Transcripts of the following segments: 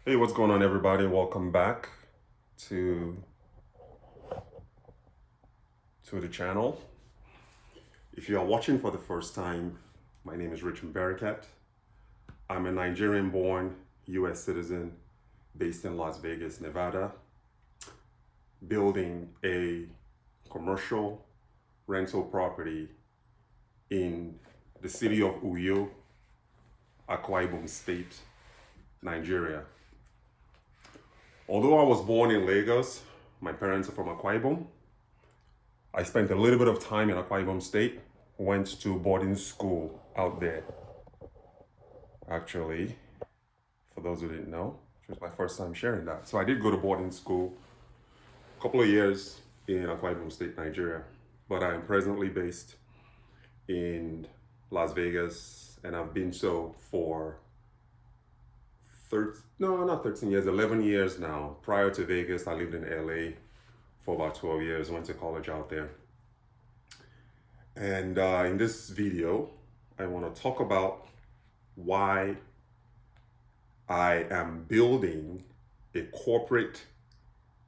Hey, what's going on, everybody? Welcome back to the channel. If you are watching for the first time, my name is Richard Barakat. I'm a Nigerian-born U.S. citizen based in Las Vegas, Nevada, building a commercial rental property in the city of Uyo, Akwa Ibom State, Nigeria. Although I was born in Lagos, my parents are from Akwa Ibom. I spent a little bit of time in Akwa Ibom State, went to boarding school out there, actually, for those who didn't know. It was my first time sharing that. So I did go to boarding school a couple of years in Akwa Ibom State, Nigeria, but I am presently based in Las Vegas, and I've been so for not 13 years, 11 years now. Prior to Vegas, I lived in LA for about 12 years, went to college out there. And in this video, I want to talk about why I am building a corporate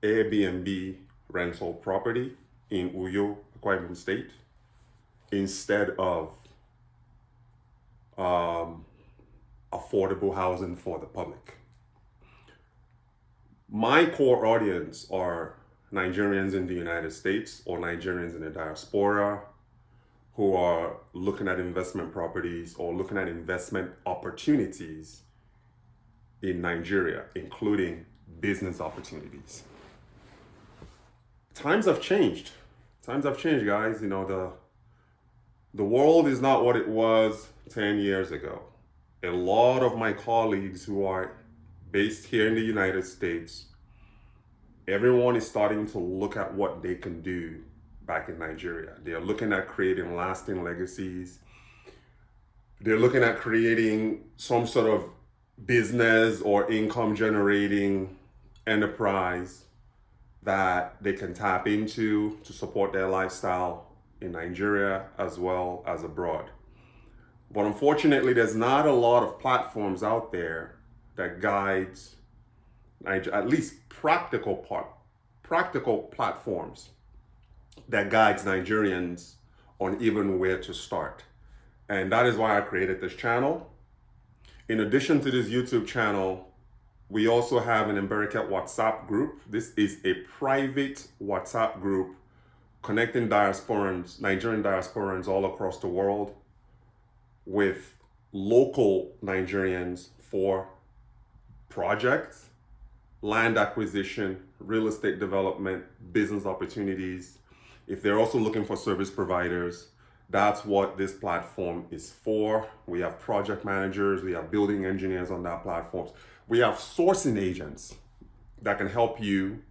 Airbnb rental property in Uyo, Akwa Ibom State, instead of affordable housing for the public. My core audience are Nigerians in the United States or Nigerians in the diaspora who are looking at investment properties or looking at investment opportunities in Nigeria, including business opportunities. Times have changed. Times have changed, guys. You know, the world is not what it was 10 years ago. A lot of my colleagues who are based here in the United States, everyone is starting to look at what they can do back in Nigeria. They are looking at creating lasting legacies. They're looking at creating some sort of business or income generating enterprise that they can tap into to support their lifestyle in Nigeria as well as abroad. But unfortunately, there's not a lot of platforms out there that guides, at least practical platforms that guides Nigerians on even where to start. And that is why I created this channel. In addition to this YouTube channel, we also have an Embericat WhatsApp group. This is a private WhatsApp group connecting diasporans, Nigerian diasporans all across the world with local Nigerians for projects, land acquisition, real estate development, business opportunities. If they're also looking for service providers, that's what this platform is for. We have project managers, we have building engineers on that platform. We have sourcing agents that can help you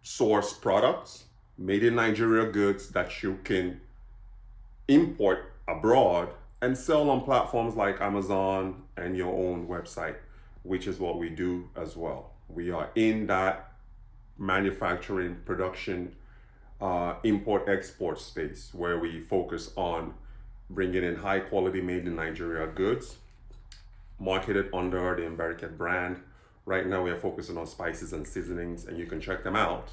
source products, made in Nigeria goods that you can import abroad and sell on platforms like Amazon and your own website, which is what we do as well. We are in that manufacturing, production, import-export space where we focus on bringing in high quality made in Nigeria goods, marketed under the Embericat brand. Right now we are focusing on spices and seasonings, and you can check them out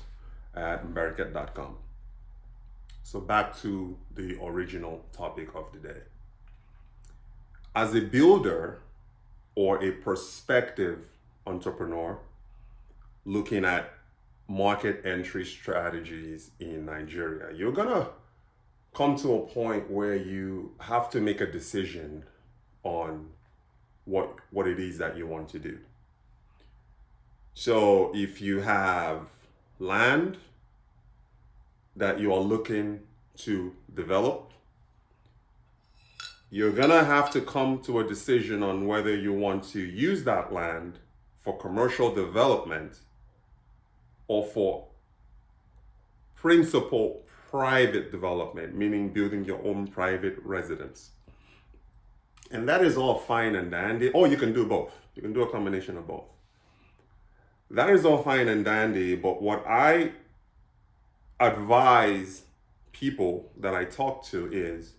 at embericat.com. So back to the original topic of the day. As a builder or a prospective entrepreneur looking at market entry strategies in Nigeria, you're gonna come to a point where you have to make a decision on what it is that you want to do. So if you have land that you are looking to develop, you're gonna have to come to a decision on whether you want to use that land for commercial development or for principal private development, meaning building your own private residence. And that is all fine and dandy. Or you can do both. You can do a combination of both. That is all fine and dandy, but what I advise people that I talk to is,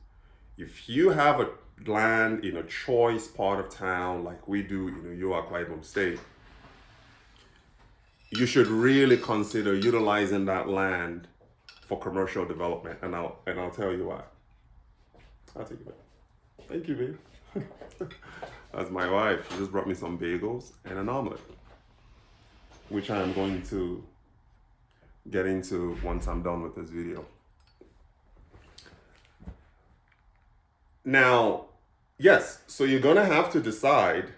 if you have a land in a choice part of town like we do in Akwa Ibom State, you should really consider utilizing that land for commercial development. And I'll tell you why. I'll take it back. Thank you, babe. That's my wife. She just brought me some bagels and an omelet, which I'm going to get into once I'm done with this video. Now, yes, so you're gonna have to decide,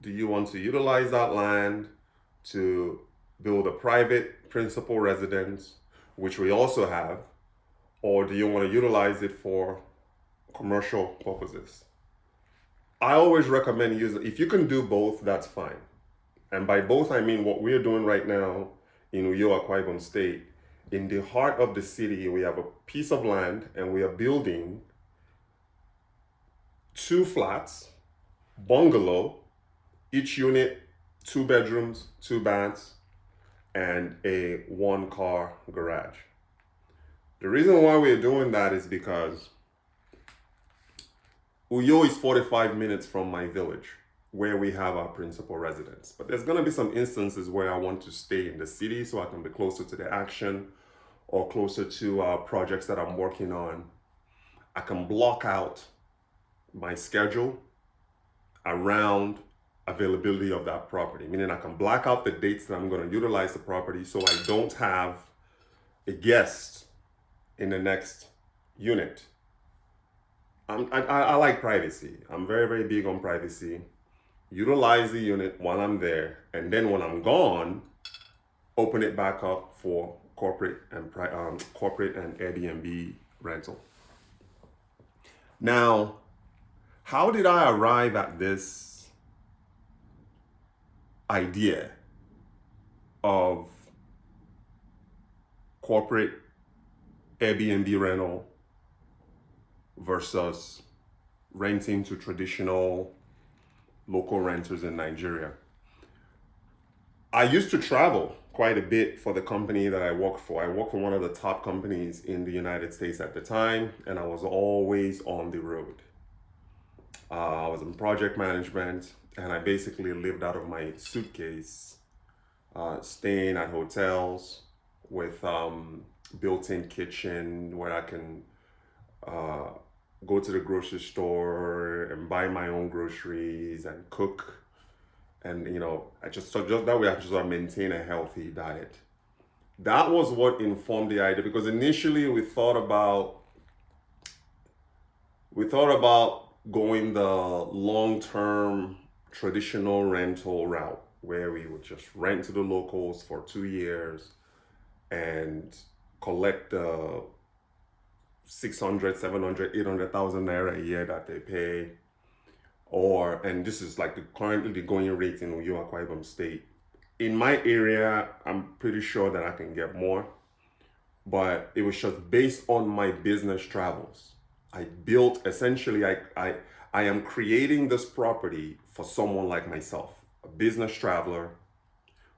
do you want to utilize that land to build a private principal residence, which we also have, or do you want to utilize it for commercial purposes? I always recommend using, if you can do both, that's fine. And by both, I mean what we're doing right now in Uyo, Akwa Ibom State. In the heart of the city, we have a piece of land and we are building 2 flats, bungalow, each unit 2 bedrooms, 2 baths, and a 1-car garage. The reason why we're doing that is because Uyo is 45 minutes from my village, where we have our principal residence. But there's gonna be some instances where I want to stay in the city so I can be closer to the action or closer to projects that I'm working on. I can block out my schedule around availability of that property, meaning I can block out the dates that I'm going to utilize the property so I don't have a guest in the next unit. I like privacy. I'm very, very big on privacy. Utilize the unit while I'm there, and then when I'm gone, open it back up for corporate and Airbnb rental. Now, how did I arrive at this idea of corporate Airbnb rental versus renting to traditional local renters in Nigeria? I used to travel quite a bit for the company that I worked for. I worked for one of the top companies in the United States at the time, and I was always on the road. I was in project management, and I basically lived out of my suitcase, staying at hotels with built-in kitchen where I can go to the grocery store and buy my own groceries and cook. And just that way I just maintain a healthy diet. That was what informed the idea, because initially we thought about going the long-term traditional rental route, where we would just rent to the locals for 2 years and collect the 600, 700, 800,000 naira a year that they pay. And this is like currently the going rate in Uyo, Akwa Ibom State. In my area, I'm pretty sure that I can get more, but it was just based on my business travels. I built, essentially, I am creating this property for someone like myself, a business traveler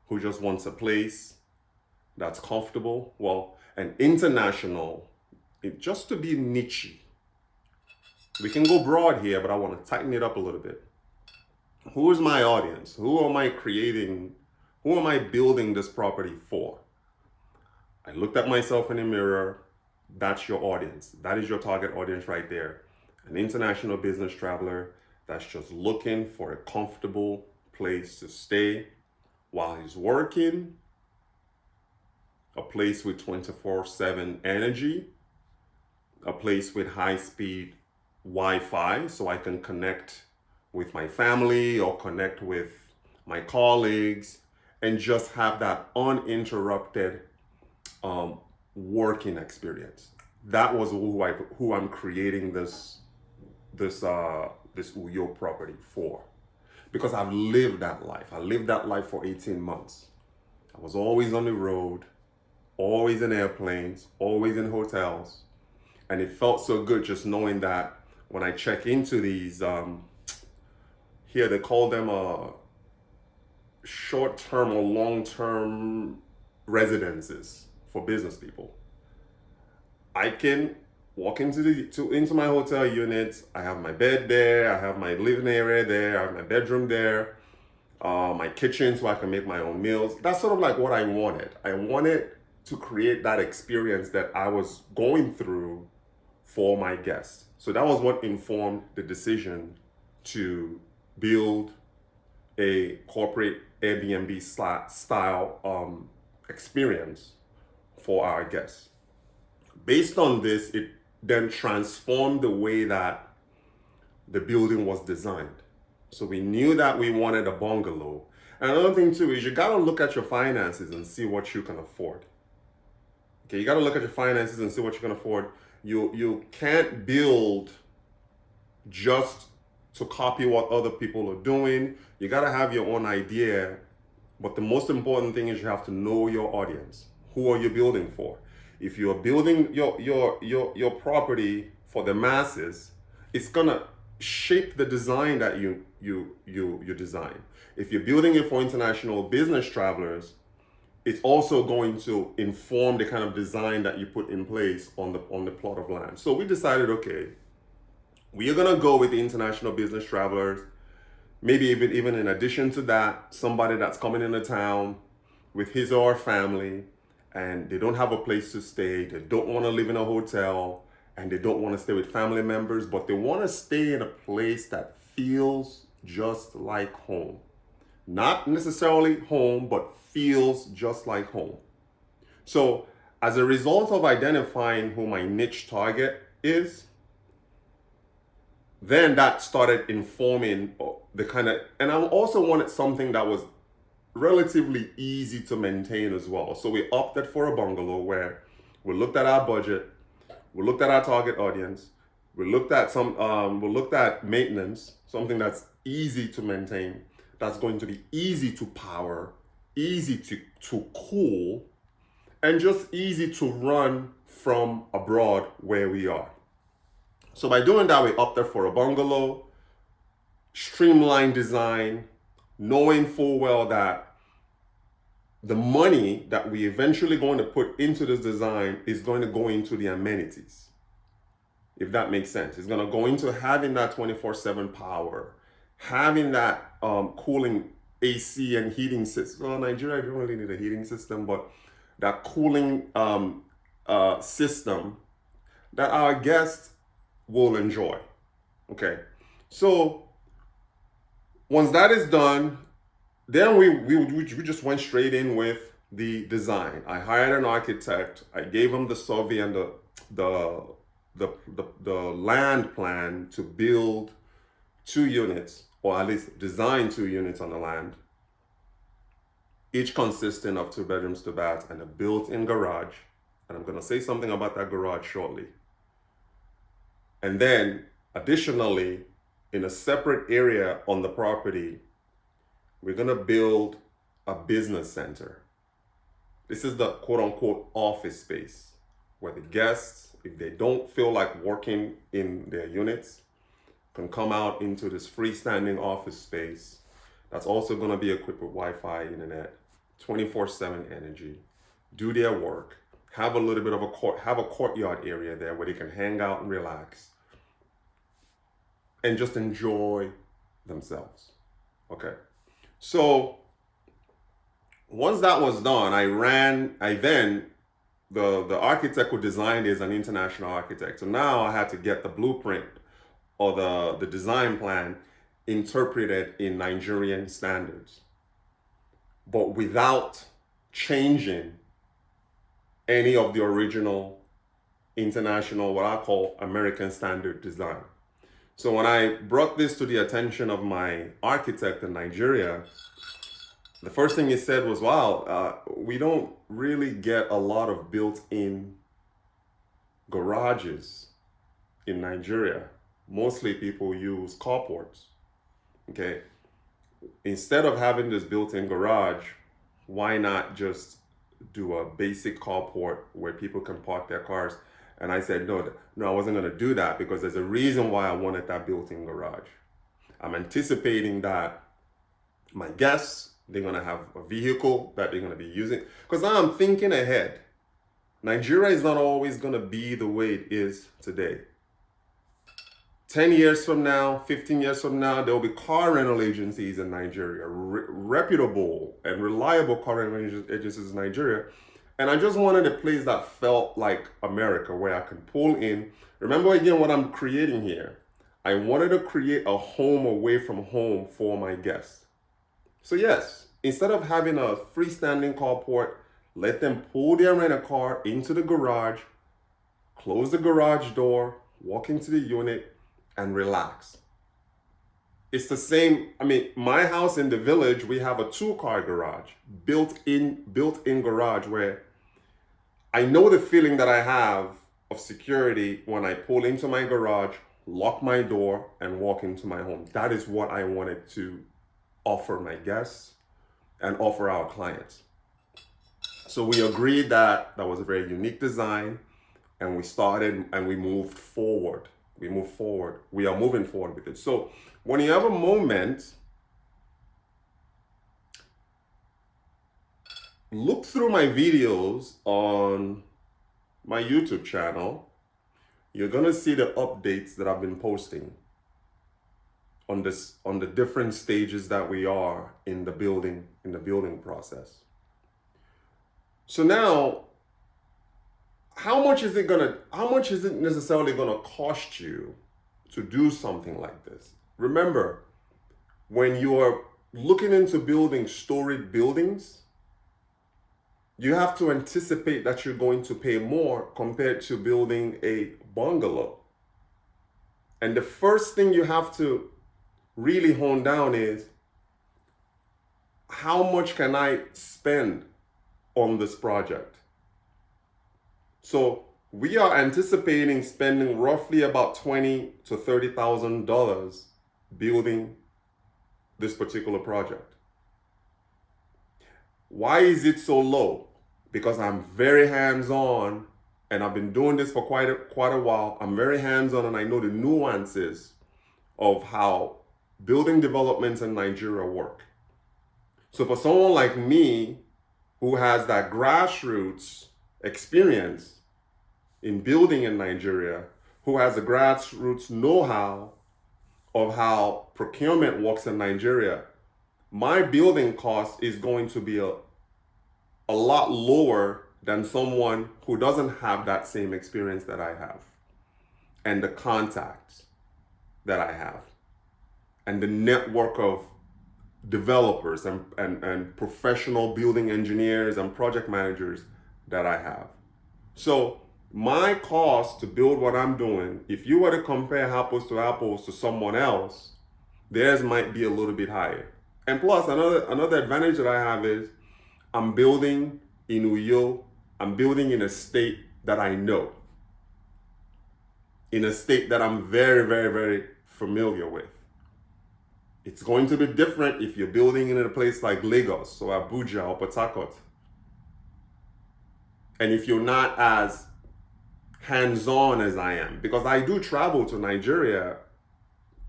who just wants a place that's comfortable, and international, just to be niche. We can go broad here, but I want to tighten it up a little bit. Who is my audience? Who am I creating? Who am I building this property for? I looked at myself in the mirror. That's your audience. That is your target audience right there. An international business traveler that's just looking for a comfortable place to stay while he's working, a place with 24/7 energy, a place with high-speed Wi-Fi so I can connect with my family or connect with my colleagues and just have that uninterrupted working experience. That was who I'm creating this Uyo property for, because I've lived that life. I lived that life for 18 months. I was always on the road, always in airplanes, always in hotels, and it felt so good just knowing that when I check into these, here they call them short-term or long-term residences for business people. I can walk into my hotel unit. I have my bed there. I have my living area there. I have my bedroom there. my kitchen so I can make my own meals. That's sort of like what I wanted. I wanted to create that experience that I was going through for my guests. So that was what informed the decision to build a corporate Airbnb style experience for our guests. Based on this, it then transformed the way that the building was designed. So we knew that we wanted a bungalow. And another thing too is you gotta look at your finances and see what you can afford. Okay, you gotta look at your finances and see what you can afford. You can't build just to copy what other people are doing. You gotta have your own idea. But the most important thing is you have to know your audience. Who are you building for? If you're building your property for the masses, it's gonna shape the design that you design. If you're building it for international business travelers, it's also going to inform the kind of design that you put in place on the plot of land. So we decided, okay, we are gonna go with the international business travelers. Maybe even in addition to that, somebody that's coming into town with his or her family and they don't have a place to stay, they don't want to live in a hotel, and they don't want to stay with family members, but they want to stay in a place that feels just like home. Not necessarily home, but feels just like home. So as a result of identifying who my niche target is, then that started informing the kind of, and I also wanted something that was relatively easy to maintain as well. So we opted for a bungalow where we looked at our budget, we looked at our target audience, we looked at maintenance, something that's easy to maintain, that's going to be easy to power, easy to cool, and just easy to run from abroad where we are. So by doing that, we opted for a bungalow, streamlined design, knowing full well that the money that we eventually going to put into this design is going to go into the amenities. If that makes sense. It's going to go into having that 24/7 power, having that cooling AC and heating system. Well, Nigeria don't really need a heating system, but that cooling system that our guests will enjoy. Okay. So once that is done, then we just went straight in with the design. I hired an architect. I gave him the survey and the land plan to build 2 units, or at least design 2 units on the land, each consisting of 2 bedrooms, 2 baths, and a built-in garage. And I'm gonna say something about that garage shortly. And then additionally, in a separate area on the property, we're gonna build a business center. This is the quote unquote office space where the guests, if they don't feel like working in their units, can come out into this freestanding office space that's also gonna be equipped with Wi-Fi, internet, 24/7 energy, do their work, have a little bit of a courtyard area there where they can hang out and relax and just enjoy themselves. Okay. So once that was done, the architect who designed is an international architect. So now I had to get the blueprint or the design plan interpreted in Nigerian standards, but without changing any of the original international, what I call American standard design. So when I brought this to the attention of my architect in Nigeria, the first thing he said was, wow, we don't really get a lot of built-in garages in Nigeria. Mostly people use carports, okay? Instead of having this built-in garage, why not just do a basic carport where people can park their cars? And I said, no, I wasn't gonna do that because there's a reason why I wanted that built-in garage. I'm anticipating that my guests, they're gonna have a vehicle that they're gonna be using. Because now I'm thinking ahead. Nigeria is not always gonna be the way it is today. 10 years from now, 15 years from now, there will be car rental agencies in Nigeria, reputable and reliable car rental agencies in Nigeria. And I just wanted a place that felt like America where I could pull in. Remember again what I'm creating here. I wanted to create a home away from home for my guests. So yes, instead of having a freestanding carport, let them pull their rental car into the garage, close the garage door, walk into the unit, and relax. It's the same. I mean, my house in the village, we have a 2-car garage, built-in garage, where I know the feeling that I have of security when I pull into my garage, lock my door, and walk into my home. That is what I wanted to offer my guests and offer our clients. So we agreed that that was a very unique design, and we started and we moved forward. We are moving forward with it. So when you have a moment, look through my videos on my YouTube channel. You're gonna see the updates that I've been posting on the different stages that we are in the building process. So now, how much is it necessarily gonna cost you to do something like this? Remember, when you are looking into building storied buildings, you have to anticipate that you're going to pay more compared to building a bungalow. And the first thing you have to really hone down is, how much can I spend on this project? So we are anticipating spending roughly about $20,000 to $30,000 building this particular project. Why is it so low? Because I'm very hands-on, and I've been doing this for quite a while. I'm very hands-on, and I know the nuances of how building developments in Nigeria work. So for someone like me, who has that grassroots experience in building in Nigeria, who has a grassroots know-how of how procurement works in Nigeria, my building cost is going to be a lot lower than someone who doesn't have that same experience that I have, and the contacts that I have, and the network of developers and professional building engineers and project managers that I have. So my cost to build what I'm doing, if you were to compare apples to someone else, theirs might be a little bit higher. And plus, another advantage that I have is I'm building in Uyo. I'm building in a state that I know, in a state that I'm very, very, very familiar with. It's going to be different if you're building in a place like Lagos or Abuja or Port Harcourt. And if you're not as hands-on as I am, because I do travel to Nigeria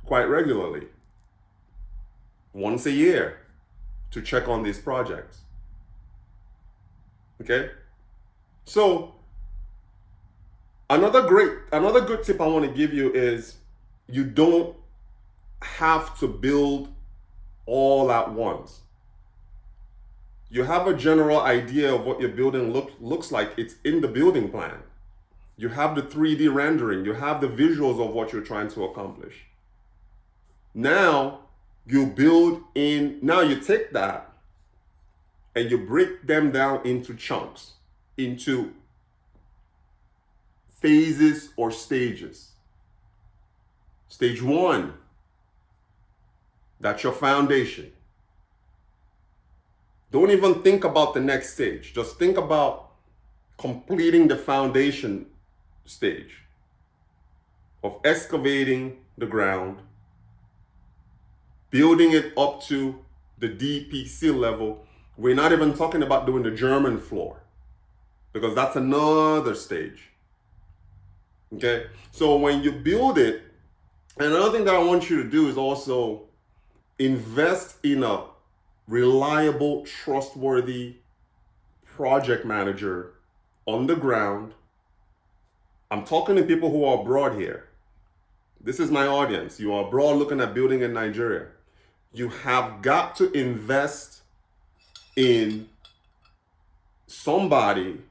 quite regularly, once a year, to check on these projects. Okay? So another good tip I want to give you is, you don't have to build all at once. You have a general idea of what your building looks like. It's in the building plan. You have the 3D rendering. You have the visuals of what you're trying to accomplish. Now you take that and you break them down into chunks, into phases or stages. Stage 1, that's your foundation. Don't even think about the next stage. Just think about completing the foundation stage of excavating the ground, building it up to the DPC level. We're not even talking about doing the German floor, because that's another stage. Okay? So when you build it, and another thing that I want you to do is also invest in a reliable, trustworthy project manager on the ground. I'm talking to people who are abroad here. This is my audience. You are abroad looking at building in Nigeria. You have got to invest in somebody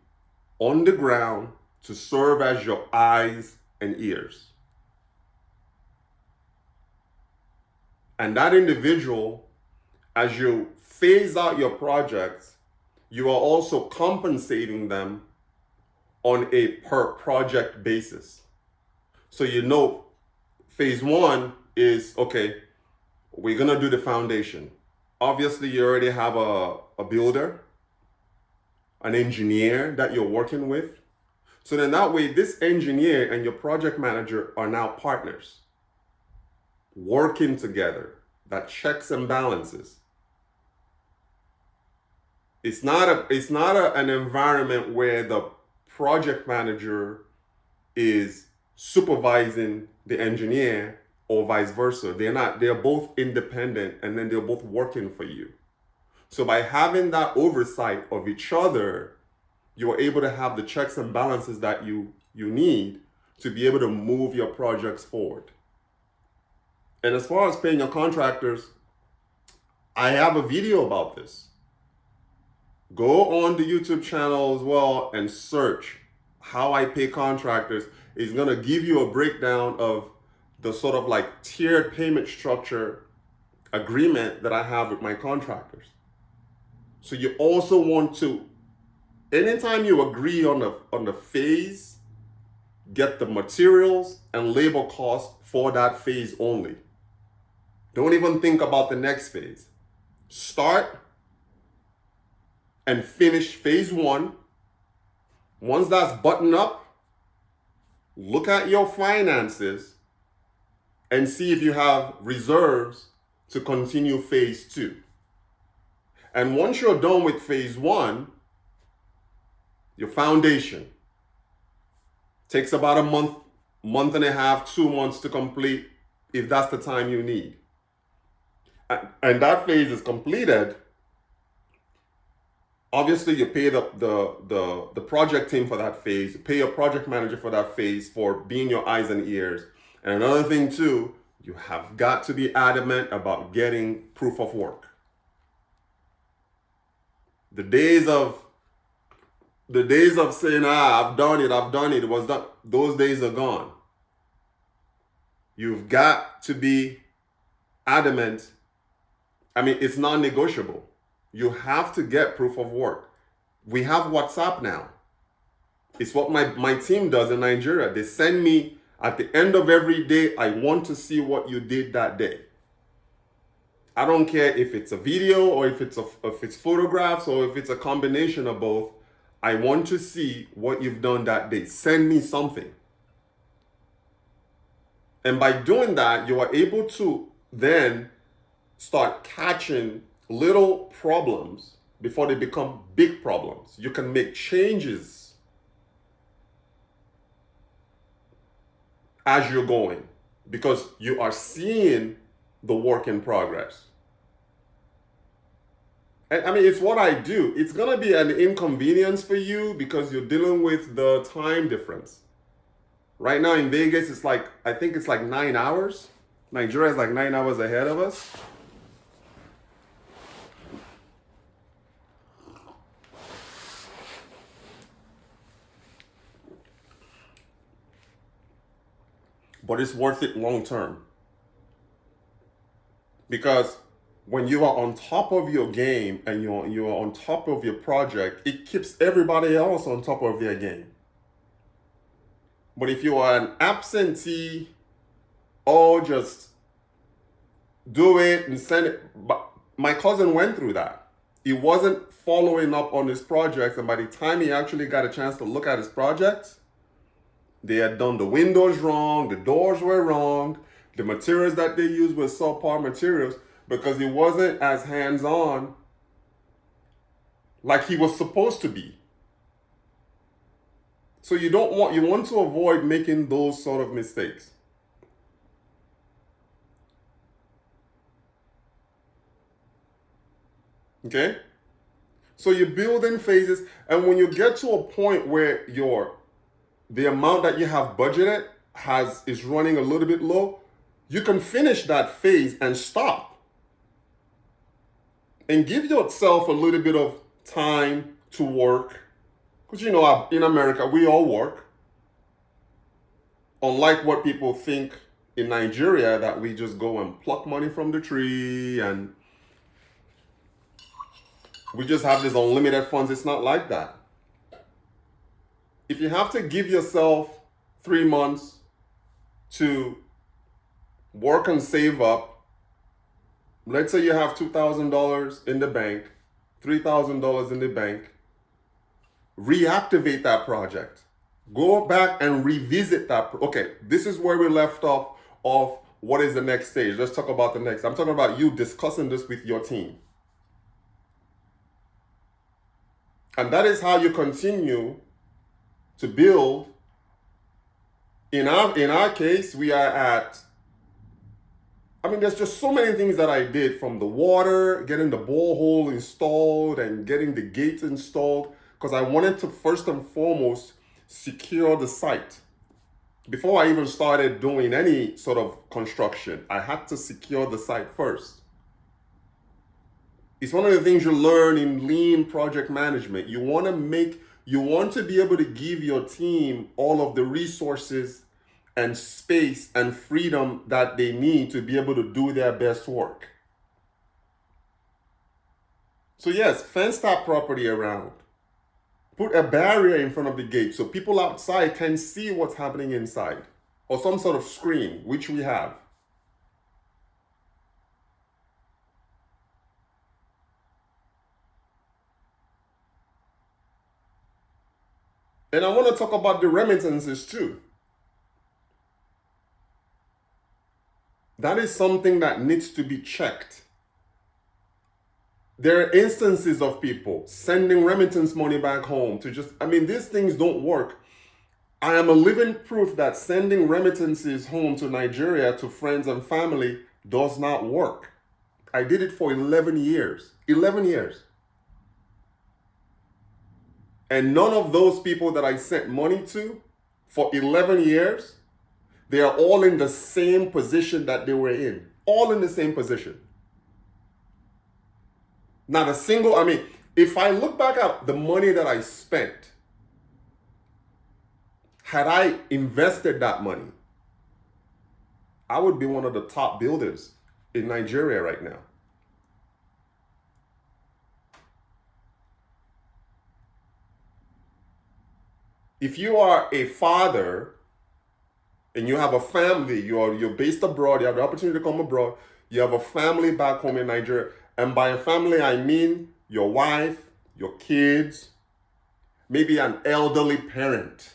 on the ground to serve as your eyes and ears. And that individual, as you phase out your projects, you are also compensating them on a per project basis. So you know, phase one is, okay, we're gonna do the foundation. Obviously, you already have a builder, an engineer that you're working with. So then that way, this engineer and your project manager are now partners, working together. That checks and balances. It's not an environment where the project manager is supervising the engineer or vice versa. They're both independent, and then they're both working for you. So by having that oversight of each other, you're able to have the checks and balances that you need to be able to move your projects forward. And as far as paying your contractors, I have a video about this. Go on the YouTube channel as well and search how I pay contractors. It's gonna give you a breakdown of the sort of like tiered payment structure agreement that I have with my contractors. So you also want to, anytime you agree on the phase, get the materials and labor costs for that phase only. Don't even think about the next phase. Start and finish phase one. Once that's buttoned up, look at your finances and see if you have reserves to continue phase two. And once you're done with phase one, your foundation takes about a month and a half, 2 months to complete, if that's the time you need. And that phase is completed. Obviously, you pay the project team for that phase, you pay your project manager for that phase for being your eyes and ears. And another thing too, you have got to be adamant about getting proof of work. The days of saying, I've done it, was done, those days are gone. You've got to be adamant. I mean, it's non-negotiable. You have to get proof of work. We have WhatsApp now. It's what my team does in Nigeria. They send me at the end of every day, I want to see what you did that day. I don't care if it's a video or if it's photographs or if it's a combination of both. I want to see what you've done that day. Send me something. And by doing that, you are able to then start catching little problems before they become big problems. You can make changes as you're going because you are seeing the work in progress. And I mean, it's what I do. It's going to be an inconvenience for you because you're dealing with the time difference. Right now in Vegas, I think it's like 9 hours. Nigeria is like 9 hours ahead of us. But it's worth it long term. Because when you are on top of your game and you're on top of your project, it keeps everybody else on top of their game. But if you are an absentee, or just do it and send it. But my cousin went through that. He wasn't following up on his projects, and by the time he actually got a chance to look at his projects, they had done the windows wrong, the doors were wrong, the materials that they used were subpar materials because he wasn't as hands-on like he was supposed to be. So you want to avoid making those sort of mistakes. Okay? So you build in phases, and when you get to a point where the amount that you have budgeted is running a little bit low, you can finish that phase and stop. And give yourself a little bit of time to work. Because in America, we all work. Unlike what people think in Nigeria, that we just go and pluck money from the tree and we just have this unlimited funds. It's not like that. If you have to give yourself 3 months to work and save up, let's say you have $2,000 in the bank, $3,000 in the bank, reactivate that project. Go back and revisit that. Okay, this is where we left off of what is the next stage. Let's talk about the next. I'm talking about you discussing this with your team. And that is how you continue to build. In our case, we are at, there's just so many things that I did, from the water, getting the borehole installed and getting the gates installed, because I wanted to first and foremost secure the site. Before I even started doing any sort of construction, I had to secure the site first. It's one of the things you learn in lean project management. You want to be able to give your team all of the resources and space and freedom that they need to be able to do their best work. So yes, fence that property around. Put a barrier in front of the gate so people outside can see what's happening inside, or some sort of screen, which we have. And I want to talk about the remittances too. That is something that needs to be checked. There are instances of people sending remittance money back home to these things don't work. I am a living proof that sending remittances home to Nigeria to friends and family does not work. I did it for 11 years. 11 years. And none of those people that I sent money to for 11 years, they are all in the same position that they were in. All in the same position. Not a single, if I look back at the money that I spent, had I invested that money, I would be one of the top builders in Nigeria right now. If you are a father and you have a family, you're based abroad, you have the opportunity to come abroad, you have a family back home in Nigeria, and by a family I mean your wife, your kids, maybe an elderly parent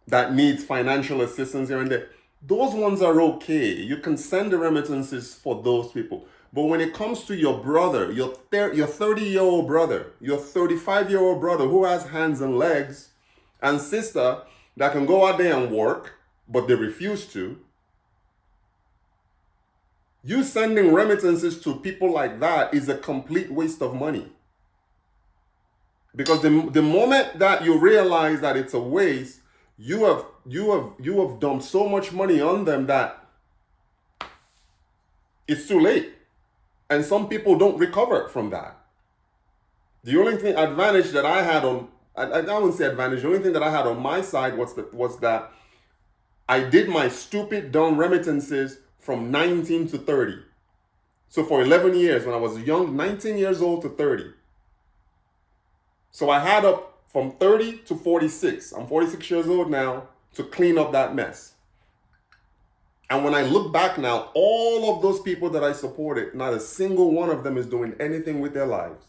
that needs financial assistance here and there. Those ones are okay. You can send the remittances for those people. But when it comes to your brother, your 30-year-old brother, your 35-year-old brother who has hands and legs, and sister that can go out there and work, but they refuse to, you sending remittances to people like that is a complete waste of money. Because the moment that you realize that it's a waste, you have dumped so much money on them that it's too late. And some people don't recover from that. The only advantage that I had I wouldn't say advantage, the only thing that I had on my side was that I did my stupid dumb remittances from 19 to 30. So for 11 years, when I was young, 19 years old to 30. So I had up from 30 to 46. I'm 46 years old now, to clean up that mess. And when I look back now, all of those people that I supported, not a single one of them is doing anything with their lives.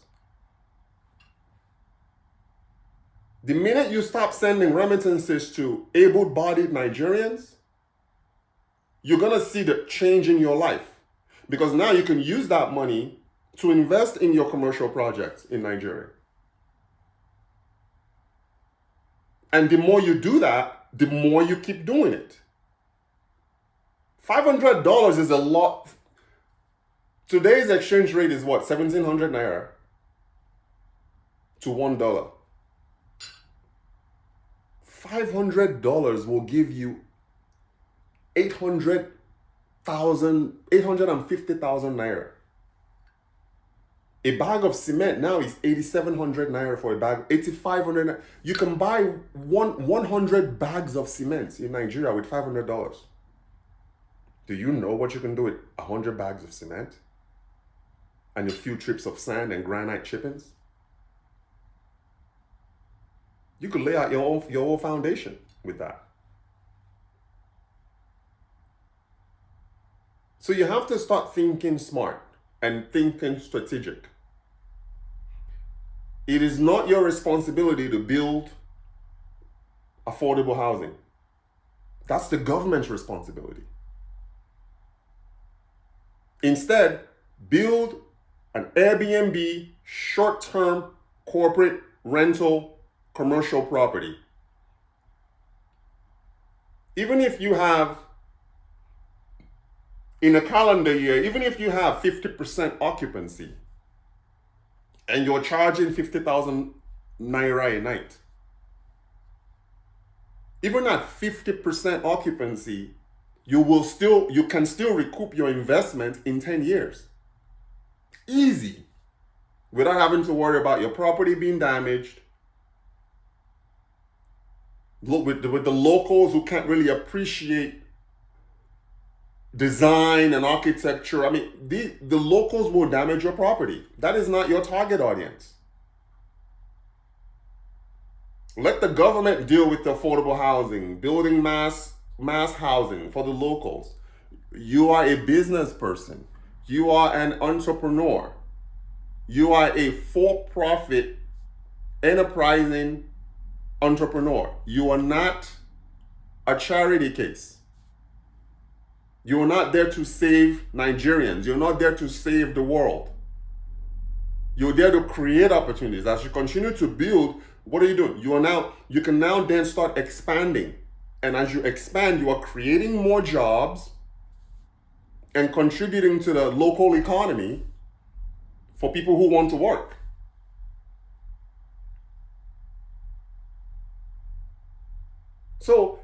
The minute you stop sending remittances to able-bodied Nigerians, you're going to see the change in your life. Because now you can use that money to invest in your commercial projects in Nigeria. And the more you do that, the more you keep doing it. $500 is a lot. Today's exchange rate is what? 1,700 naira to $1. $500 will give you 850,000 naira. A bag of cement now is 8,700 naira for a bag. 8,500 naira. You can buy 100 bags of cement in Nigeria with $500. Do you know what you can do with 100 bags of cement and a few trips of sand and granite chippings? You could lay out your own foundation with that. So you have to start thinking smart and thinking strategic. It is not your responsibility to build affordable housing. That's the government's responsibility. Instead, build an Airbnb, short-term corporate rental commercial property. Even if you have, in a calendar year, even if you have 50% occupancy and you're charging 50,000 naira a night, even at 50% occupancy, you can still recoup your investment in 10 years. Easy. Without having to worry about your property being damaged. With the locals who can't really appreciate design and architecture. I mean, the locals will damage your property. That is not your target audience. Let the government deal with the affordable housing, building mass housing for the locals. You are a business person. You are an entrepreneur. You are a for-profit, enterprising entrepreneur. You are not a charity case. You are not there to save Nigerians. You're not there to save the world. You're there to create opportunities. As you continue to build, what are you doing? You can now then start expanding. And as you expand, you are creating more jobs and contributing to the local economy for people who want to work. So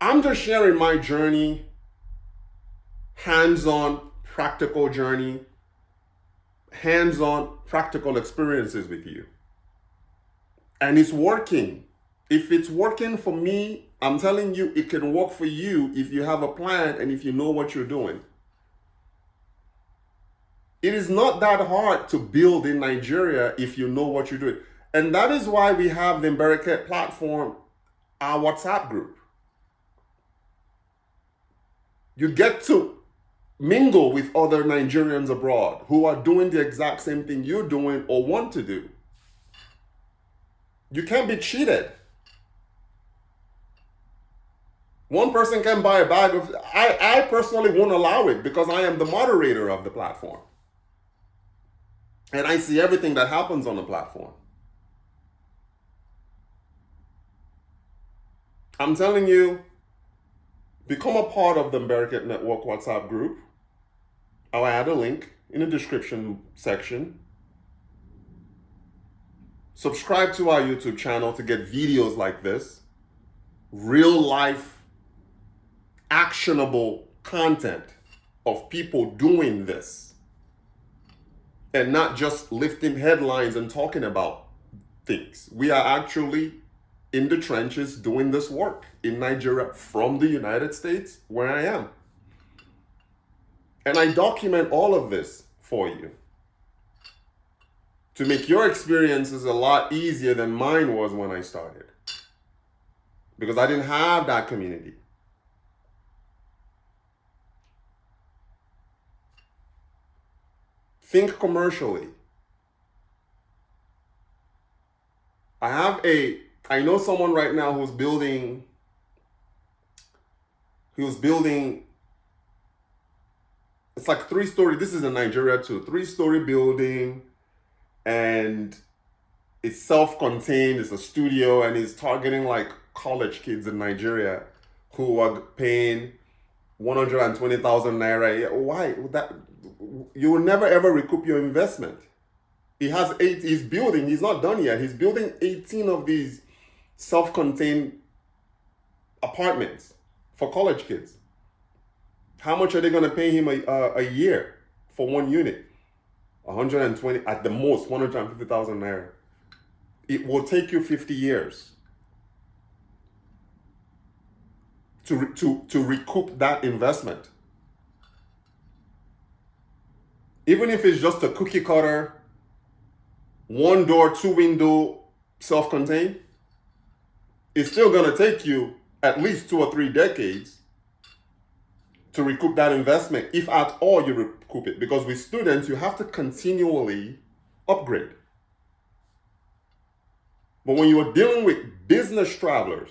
I'm just sharing my journey, hands-on, practical journey, hands-on, practical experiences with you. And it's working. If it's working for me, I'm telling you, it can work for you if you have a plan and if you know what you're doing. It is not that hard to build in Nigeria if you know what you're doing. And that is why we have the Mberiket platform, our WhatsApp group. You get to mingle with other Nigerians abroad who are doing the exact same thing you're doing or want to do. You can't be cheated. One person can buy a bag of, I personally won't allow it because I am the moderator of the platform. And I see everything that happens on the platform. I'm telling you, become a part of the Mberiket Network WhatsApp group. I'll add a link in the description section. Subscribe to our YouTube channel to get videos like this. Real life, actionable content of people doing this. And not just lifting headlines and talking about things. We are actually in the trenches doing this work in Nigeria from the United States, where I am. And I document all of this for you to make your experiences a lot easier than mine was when I started. Because I didn't have that community. Think commercially. I know someone right now who's building, it's like 3-story, this is in Nigeria too, 3-story building, and it's self-contained, it's a studio, and he's targeting like college kids in Nigeria who are paying 120,000 naira. Why? You will never ever recoup your investment. He's not done yet. He's building 18 of these self-contained apartments for college kids. How much are they going to pay him a year for one unit? 120, at the most, 150,000 naira. It will take you 50 years to recoup that investment. Even if it's just a cookie cutter, one door, two window, self-contained, it's still going to take you at least 2 or 3 decades to recoup that investment, if at all you recoup it. Because with students, you have to continually upgrade. But when you are dealing with business travelers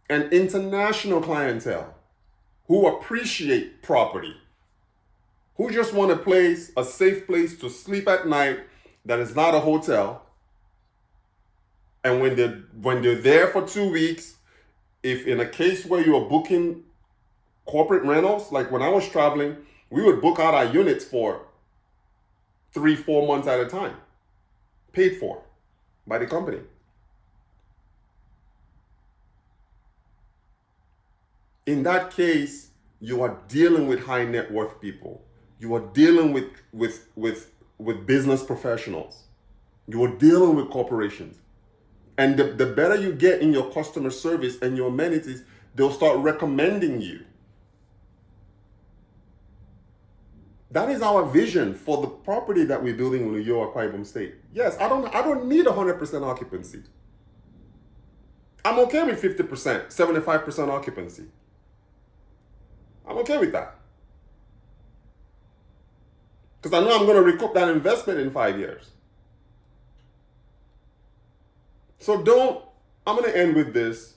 and international clientele who appreciate property, who just want a safe place to sleep at night that is not a hotel, and when they're there for 2 weeks, if in a case where you are booking corporate rentals, like when I was traveling, we would book out our units for 3-4 months at a time, paid for by the company. In that case, you are dealing with high net worth people. You are dealing with business professionals. You are dealing with corporations. And the better you get in your customer service and your amenities, they'll start recommending you. That is our vision for the property that we're building in Uyo, Akwa Ibom State. Yes, I don't need 100% occupancy. I'm okay with 50%, 75% occupancy. I'm okay with that. Because I know I'm going to recoup that investment in 5 years. So I'm going to end with this.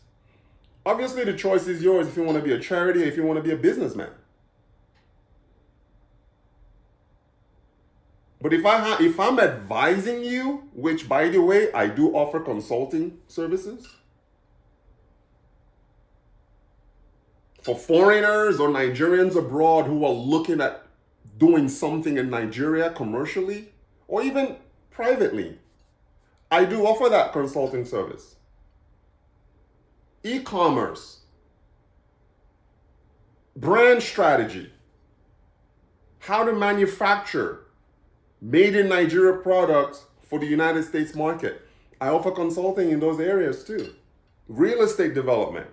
Obviously, the choice is yours if you want to be a charity, if you want to be a businessman. But if I'm advising you, which by the way, I do offer consulting services for foreigners or Nigerians abroad who are looking at doing something in Nigeria commercially or even privately, I do offer that consulting service. E-commerce, brand strategy, how to manufacture made in Nigeria products for the United States market. I offer consulting in those areas too. Real estate development.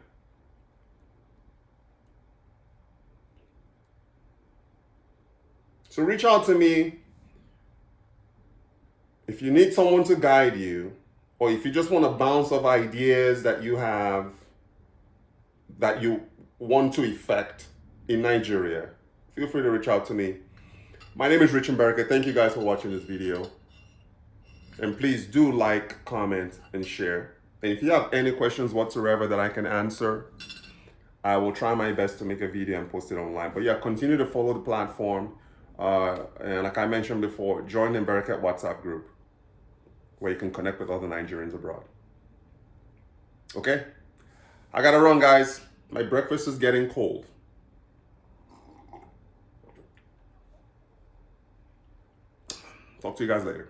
So reach out to me if you need someone to guide you, or if you just want to bounce off ideas that you have that you want to effect in Nigeria. Feel free to reach out to me. My name is Rich Mbereke. Thank you guys for watching this video. And please do like, comment, and share. And if you have any questions whatsoever that I can answer, I will try my best to make a video and post it online. But yeah, continue to follow the platform. And like I mentioned before, join the Mbereke WhatsApp group where you can connect with other Nigerians abroad. Okay? I gotta run, guys. My breakfast is getting cold. Talk to you guys later.